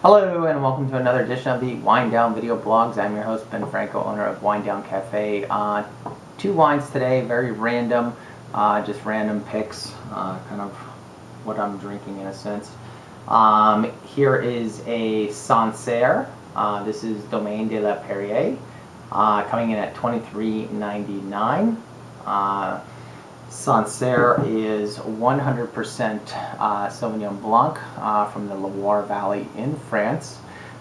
Hello and welcome to another edition of the Winedown video blogs. I'm your host Ben Franco, owner of Winedown Cafe. Two wines today, very random, just random picks, kind of what I'm drinking in a sense. Here is a Sancerre. This is Domaine de la Perriere, coming in at $23.99. Sancerre is 100% Sauvignon Blanc from the Loire Valley in France,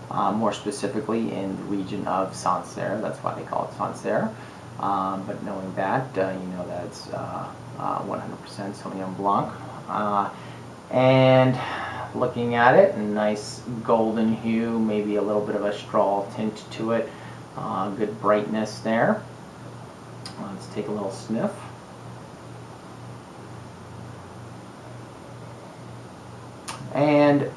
more specifically in the region of Sancerre. That's why they call it Sancerre. But knowing that, you know that it's 100% Sauvignon Blanc. And looking at it, a nice golden hue, maybe a little bit of a straw tint to it. Good brightness there. Let's take a little sniff. And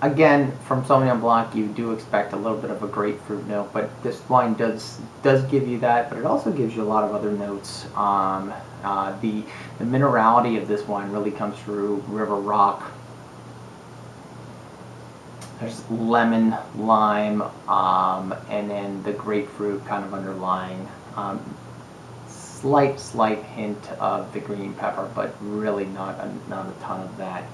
again, from Sauvignon Blanc, you do expect a little bit of a grapefruit note, but this wine does give you that, but it also gives you a lot of other notes. The minerality of this wine really comes through river rock. There's lemon, lime, and then the grapefruit kind of underlying. Slight hint of the green pepper, but really not a ton of that.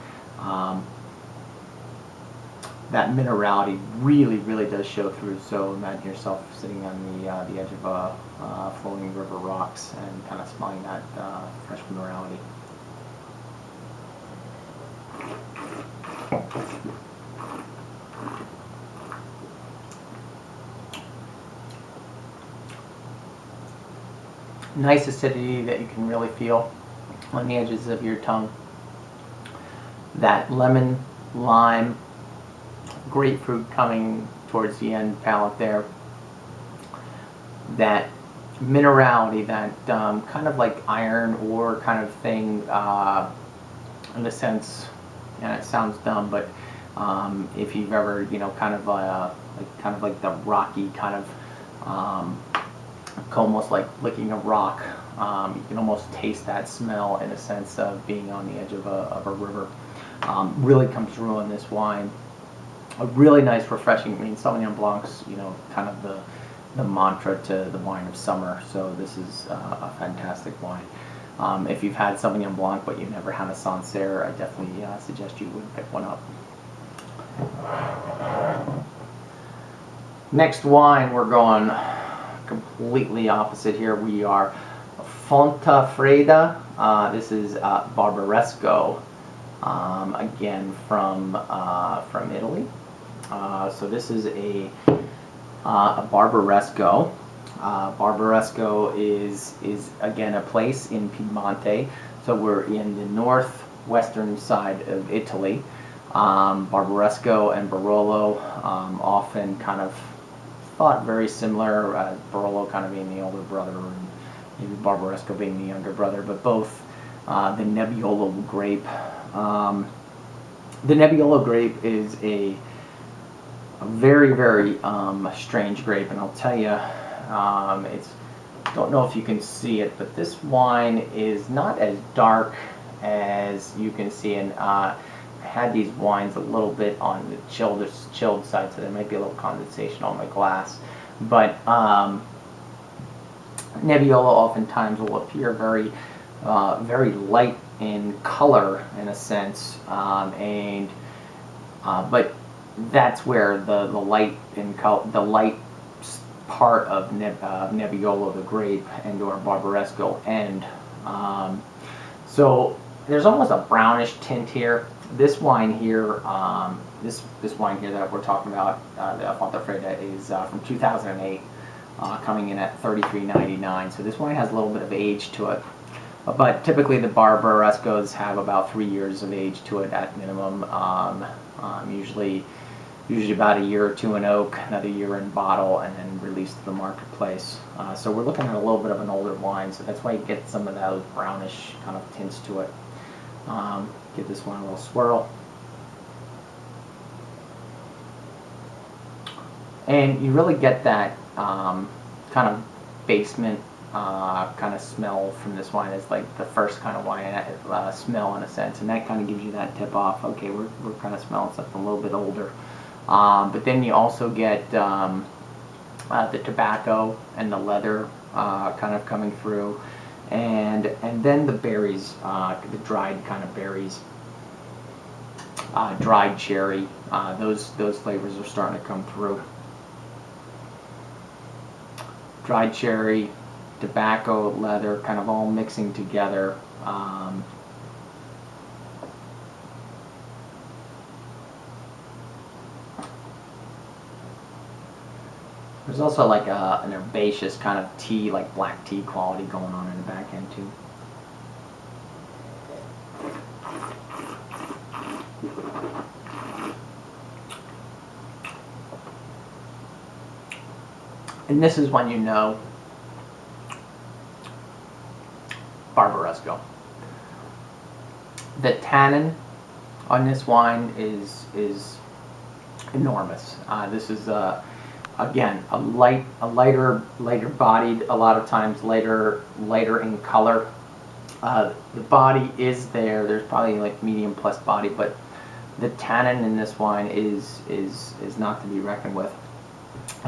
That minerality really does show through. So imagine yourself sitting on the edge of flowing river rocks and kind of smelling that fresh minerality. Nice acidity that you can really feel on the edges of your tongue. That lemon, lime, grapefruit coming towards the end palate there. That minerality, that kind of like iron ore kind of thing, in a sense, and it sounds dumb, but if you've ever, you know, kind of like the rocky kind of, almost like licking a rock. You can almost taste that smell in a sense of being on the edge of a river. Really comes through in this wine. A really nice, refreshing. I mean, Sauvignon Blanc's, you know, kind of the mantra to the wine of summer. So this is a fantastic wine. If you've had Sauvignon Blanc but you've never had a Sancerre, I definitely suggest you would pick one up. Next wine, we're going completely opposite here. We are Fontanafredda. This is Barbaresco. Again from Italy. So this is a Barbaresco. Barbaresco is again a place in Piemonte. So we're in the northwestern side of Italy. Barbaresco and Barolo often kind of thought very similar. Barolo kind of being the older brother, and maybe Barbaresco being the younger brother, but both the Nebbiolo grape. The Nebbiolo grape is a very strange grape, and I'll tell you, don't know if you can see it, but this wine is not as dark as you can see, and I had these wines a little bit on the chilled side, so there might be a little condensation on my glass, but Nebbiolo oftentimes will appear very light in color in a sense, but that's where the light in the light part of Nebbiolo, the grape, and or Barbaresco end. So there's almost a brownish tint here. This wine here, this wine here that we're talking about, the Fontanafredda, is from 2008, coming in at $33.99. So this wine has a little bit of age to it. But typically the Barbarescos have about 3 years of age to it at minimum. Usually about a year or two in oak, another year in bottle, and then released to the marketplace. So we're looking at a little bit of an older wine, so that's why you get some of those brownish kind of tints to it. Give this one a little swirl. And you really get that kind of basement kind of smell from this wine. Is like the first kind of wine smell in a sense, and that kind of gives you that tip off. Okay, we're kind of smelling something a little bit older. But then you also get the tobacco and the leather kind of coming through, and then the berries, the dried kind of berries, dried cherry. Those flavors are starting to come through. Dried cherry, tobacco, leather, kind of all mixing together. There's also like an herbaceous kind of tea, like black tea quality going on in the back end too. And this is when you know Barbaresco. The tannin on this wine is enormous. This is again a lighter bodied, a lot of times lighter in color. The body is there. There's probably like medium plus body, but the tannin in this wine is not to be reckoned with.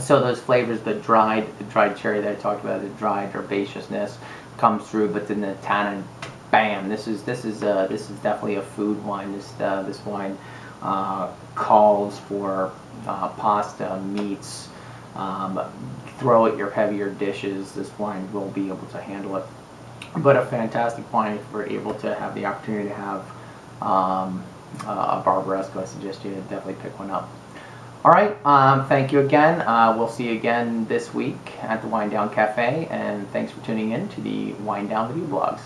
So those flavors, the dried cherry that I talked about, the dried herbaceousness comes through, but then the tannin, bam! This is definitely a food wine. This wine calls for pasta, meats. Throw it your heavier dishes. This wine will be able to handle it. But a fantastic wine if we're able to have the opportunity to have a Barbaresco. I suggest you definitely pick one up. All right, thank you again. We'll see you again this week at the Winedown Cafe, and thanks for tuning in to the Winedown Video Blogs.